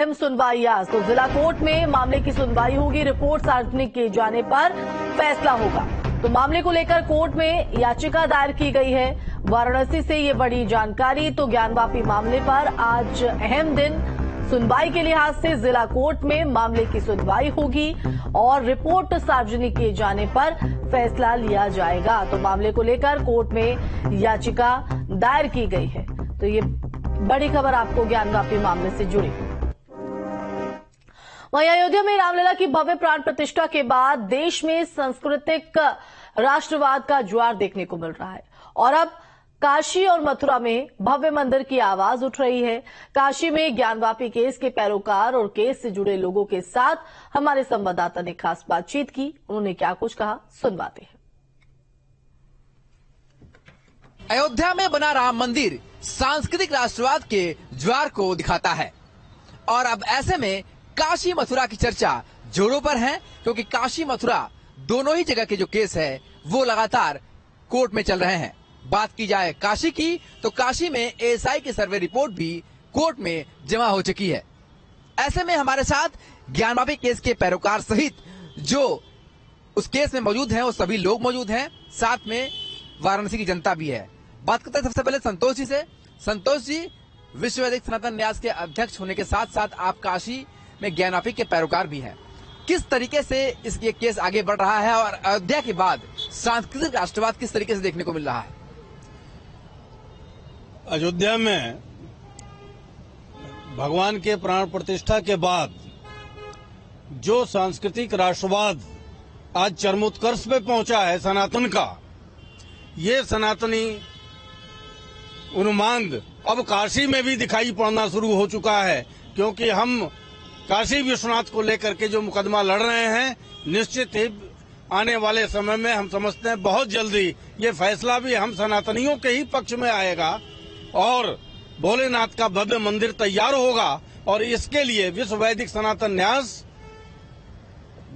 सुनवाई आज तो जिला कोर्ट में मामले की सुनवाई होगी। रिपोर्ट सार्वजनिक किए जाने पर फैसला होगा। तो मामले को लेकर कोर्ट में याचिका दायर की गई है। वाराणसी से ये बड़ी जानकारी। तो ज्ञानवापी मामले पर आज अहम दिन। सुनवाई के लिहाज से जिला कोर्ट में मामले की सुनवाई होगी और रिपोर्ट सार्वजनिक किए जाने पर फैसला लिया जाएगा। तो मामले को लेकर कोर्ट में याचिका दायर की गई है। तो ये बड़ी खबर आपको ज्ञानवापी मामले से जुड़ी। वहीं अयोध्या में रामलला की भव्य प्राण प्रतिष्ठा के बाद देश में सांस्कृतिक राष्ट्रवाद का ज्वार देखने को मिल रहा है और अब काशी और मथुरा में भव्य मंदिर की आवाज उठ रही है। काशी में ज्ञानवापी केस के पैरोकार और केस से जुड़े लोगों के साथ हमारे संवाददाता ने खास बातचीत की। उन्होंने क्या कुछ कहा, सुनवाते हैं। अयोध्या में बना राम मंदिर सांस्कृतिक राष्ट्रवाद के ज्वार को दिखाता है और अब ऐसे में काशी मथुरा की चर्चा जोरों पर है, क्योंकि काशी मथुरा दोनों ही जगह के जो केस है वो लगातार कोर्ट में चल रहे हैं। बात की जाए काशी की तो काशी में एएसआई की सर्वे रिपोर्ट भी कोर्ट में जमा हो चुकी है। ऐसे में हमारे साथ ज्ञानवापी केस के पैरोकार सहित जो उस केस में मौजूद हैं वो सभी लोग मौजूद हैं, साथ में वाराणसी की जनता भी है। बात करते हैं सबसे पहले संतोष जी से। संतोष जी, विश्व वैदिक सनातन न्यास के अध्यक्ष होने के साथ साथ आप काशी में ज्ञानवापी के पैरोकार भी हैं। किस तरीके से ये केस आगे बढ़ रहा है और अयोध्या के बाद सांस्कृतिक राष्ट्रवाद किस तरीके से देखने को मिल रहा है? अयोध्या में भगवान के प्राण प्रतिष्ठा के बाद जो सांस्कृतिक राष्ट्रवाद आज चरमोत्कर्ष पे पहुंचा है सनातन का, ये सनातनी उन्माद अब काशी में भी दिखाई पड़ना शुरू हो चुका है, क्योंकि हम काशी विश्वनाथ को लेकर के जो मुकदमा लड़ रहे हैं, निश्चित ही आने वाले समय में हम समझते हैं बहुत जल्दी ये फैसला भी हम सनातनियों के ही पक्ष में आएगा और भोलेनाथ का भव्य मंदिर तैयार होगा। और इसके लिए विश्व वैदिक सनातन न्यास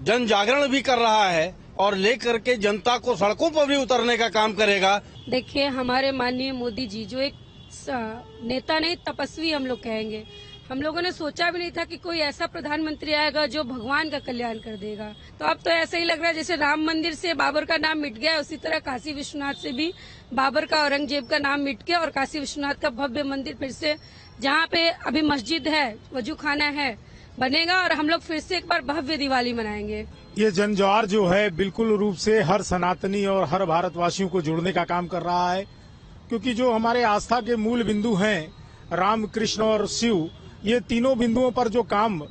जन जागरण भी कर रहा है और लेकर के जनता को सड़कों पर भी उतरने का काम करेगा। देखिए, हमारे माननीय मोदी जी जो एक नेता नहीं, तपस्वी हम लोग कहेंगे। हम लोगों ने सोचा भी नहीं था कि कोई ऐसा प्रधानमंत्री आएगा जो भगवान का कल्याण कर देगा। तो अब तो ऐसा ही लग रहा है जैसे राम मंदिर से बाबर का नाम मिट गया, उसी तरह काशी विश्वनाथ से भी बाबर का, औरंगजेब का नाम मिट गया और काशी विश्वनाथ का भव्य मंदिर फिर से, जहाँ पे अभी मस्जिद है, वजू खाना है, बनेगा और हम लोग फिर से एक बार भव्य दिवाली मनाएंगे। ये जनज्वार जो है बिल्कुल रूप से हर सनातनी और हर भारतवासियों को जोड़ने का काम कर रहा है, क्योंकि जो हमारे आस्था के मूल बिंदु हैं राम, कृष्ण और शिव, ये तीनों बिंदुओं पर जो काम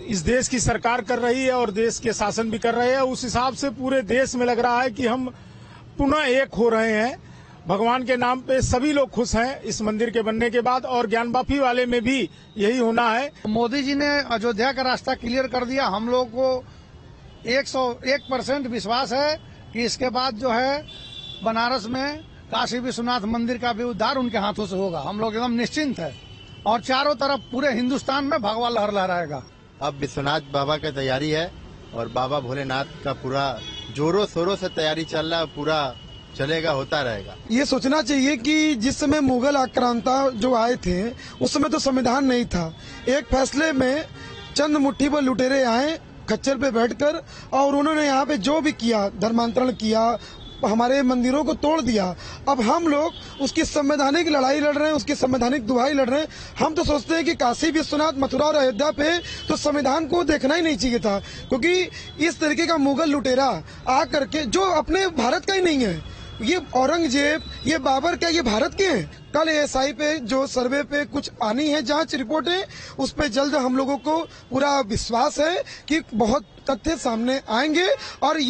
इस देश की सरकार कर रही है और देश के शासन भी कर रहे हैं, उस हिसाब से पूरे देश में लग रहा है कि हम पुनः एक हो रहे हैं। भगवान के नाम पे सभी लोग खुश हैं इस मंदिर के बनने के बाद और ज्ञानवापी वाले में भी यही होना है। मोदी जी ने अयोध्या का रास्ता क्लियर कर दिया। हम लोग को 101% विश्वास है कि इसके बाद जो है बनारस में काशी विश्वनाथ मंदिर का भी उद्धार उनके हाथों से होगा। हम लोग एकदम निश्चिंत है और चारों तरफ पूरे हिंदुस्तान में भगवा लहर लहराएगा। अब विश्वनाथ बाबा की तैयारी है और बाबा भोलेनाथ का पूरा जोरों शोरों से तैयारी चल रहा है, पूरा चलेगा, होता रहेगा। ये सोचना चाहिए कि जिस समय मुगल आक्रांता जो आए थे उस समय तो संविधान नहीं था। एक फैसले में चंद मुट्ठी पर लुटेरे आए खच्चर पे बैठकर और उन्होंने यहाँ पे जो भी किया, धर्मांतरण किया, हमारे मंदिरों को तोड़ दिया। अब हम लोग उसकी संवैधानिक लड़ाई लड़ रहे हैं, उसकी संवैधानिक दुहाई लड़ रहे हैं। हम तो सोचते हैं कि काशी विश्वनाथ, मथुरा और अयोध्या पे तो संविधान को देखना ही नहीं चाहिए था, क्योंकि इस तरीके का मुगल लुटेरा आ करके जो अपने भारत का ही नहीं है, ये औरंगजेब, ये बाबर, क्या ये भारत के हैं? कल एएसआई पे जो सर्वे पे कुछ आनी है जांच रिपोर्टें, उस पे जल्द हम लोगों को पूरा विश्वास है कि बहुत तथ्य सामने आएंगे और ये